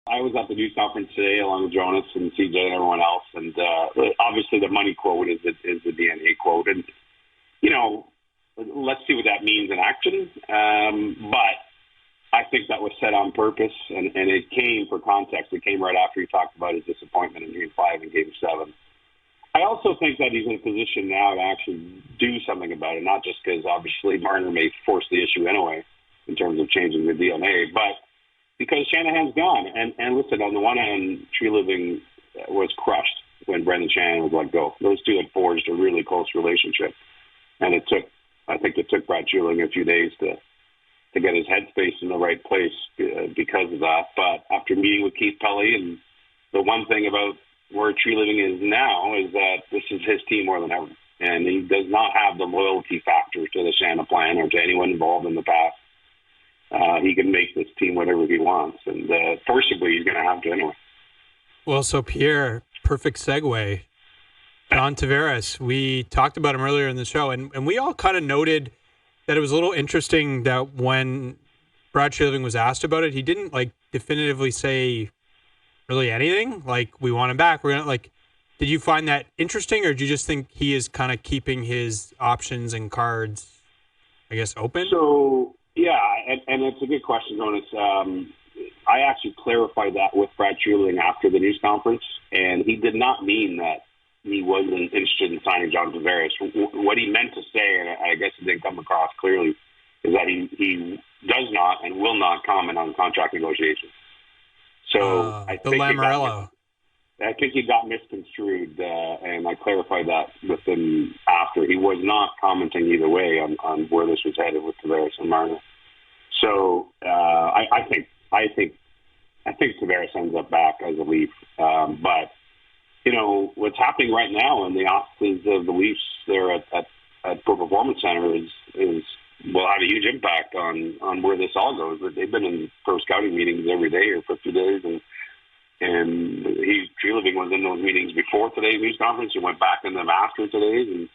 I was at the news conference today along with Jonas and CJ and everyone else, and obviously the money quote is the DNA quote, and let's see what that means in action. But I think that was set on purpose, and it came for context. It came right after he talked about his disappointment in Game 5 and Game 7. I also think that he's in a position now to actually do something about it, not just because obviously Marner may force the issue anyway in terms of changing the DNA, but because Shanahan's gone. And listen, on the one hand, Tree Living was crushed when Brendan Shanahan was let go. Those two had forged a really close relationship. And I think it took Brad Tree Living a few days to get his headspace in the right place because of that. But after meeting with Keith Pelley, and the one thing about where Tree Living is now is that this is his team more than ever. And he does not have the loyalty factor to the Shanahan plan or to anyone involved in the past. He can make this team whatever he wants, and forcibly he's going to have to anyway. Well, so Pierre, perfect segue. John Tavares, we talked about him earlier in the show, and we all kind of noted that it was a little interesting that when Brad Treliving was asked about it, he didn't definitively say really anything. Like, we want him back. We're gonna Did you find that interesting, or do you just think he is kind of keeping his options and cards, I guess, open? So. Yeah, and it's a good question, Jonas. I actually clarified that with Brad Treliving after the news conference, and he did not mean that he wasn't interested in signing John Tavares. What he meant to say, and I guess it didn't come across clearly, is that he does not and will not comment on contract negotiations. So I think Lamoriello. I think he got misconstrued, and I clarified that with him after. He was not commenting either way on where this was headed with Tavares and Marner. So I think Tavares ends up back as a Leaf. But what's happening right now in the offices of the Leafs there at Pro Performance Center is will have a huge impact on where this all goes. They've been in pro scouting meetings every day or for a few days, and Tree Living was in those meetings before today's news conference. He went back in them after today's, and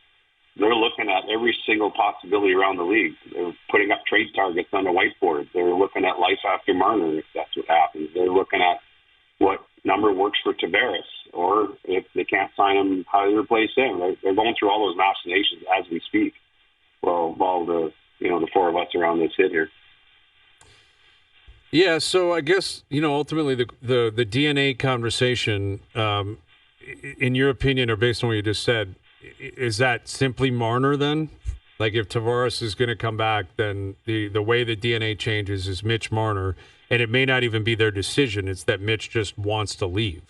they're looking at every single possibility around the league. They're putting up trade targets on the whiteboard. They're looking at life after Marner, if that's what happens. They're looking at what number works for Tavares, or if they can't sign him, how to replace him. They're going through all those machinations as we speak. Well, all the four of us around this hit here. Yeah, so I guess, ultimately the DNA conversation, in your opinion, or based on what you just said, is that simply Marner then? Like, if Tavares is going to come back, then the way the DNA changes is Mitch Marner, and it may not even be their decision. It's that Mitch just wants to leave.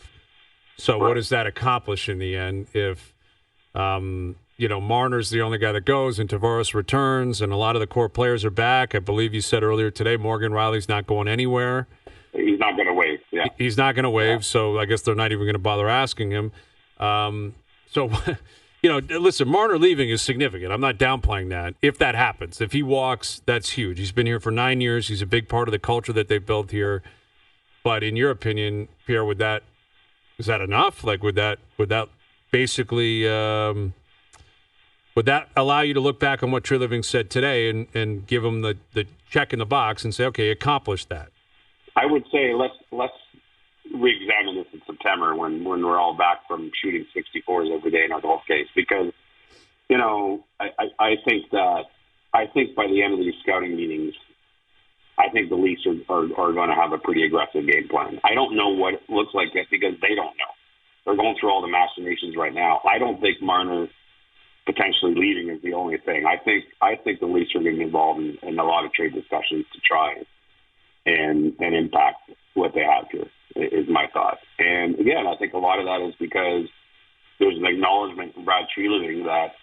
So what does that accomplish in the end if, Marner's the only guy that goes and Tavares returns and a lot of the core players are back? I believe you said earlier today Morgan Riley's not going anywhere. He's not going to waive. Yeah. He's not going to waive, so I guess they're not even going to bother asking him. Listen, Marner leaving is significant. I'm not downplaying that. If that happens, if he walks, that's huge. He's been here for 9 years. He's a big part of the culture that they've built here. But in your opinion, Pierre, is that enough? Like, would that basically would that allow you to look back on what Tree Living said today and give him the check in the box and say, okay, accomplished that? I would say let's re-examine this in September when we're all back from shooting 64s every day in our golf case, because I think by the end of these scouting meetings, I think the Leafs are going to have a pretty aggressive game plan. I don't know what it looks like yet because they don't know. They're going through all the machinations right now. I don't think Marner potentially leaving is the only thing. I think the Leafs are getting involved in a lot of trade discussions to try and impact what they have here, is my thought. And again, I think a lot of that is because there's an acknowledgement from Brad Tree Living that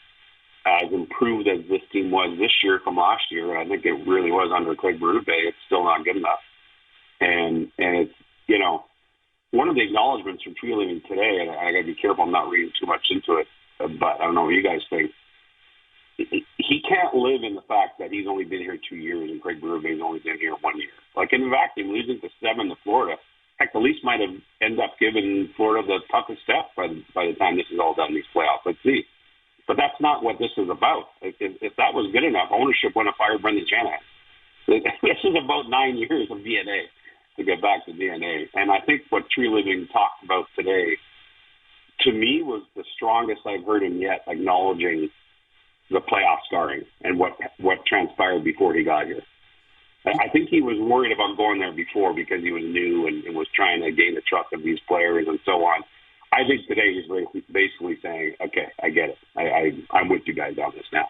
as improved as this team was this year from last year, I think it really was under Craig Berube, it's still not good enough. And it's, one of the acknowledgments from Tree Living today, and I got to be careful I'm not reading too much into it, but I don't know what you guys think. He can't live in the fact that he's only been here 2 years and Craig Berube has only been here 1 year. Like, in vacuum, losing to 7 to Florida, heck, the Leafs might have ended up giving Florida the toughest step by the time this is all done, these playoffs. Let's see. But that's not what this is about. If that was good enough, ownership wouldn't have fired Brendan Shanahan. This is about 9 years of DNA. to get back to DNA. And I think what Tree Living talked about today, to me, was the strongest I've heard him yet, acknowledging the playoff scarring and what transpired before he got here. I think he was worried about going there before because he was new and was trying to gain the trust of these players and so on. I think today he's basically saying, okay, I get it. I'm with you guys on this now.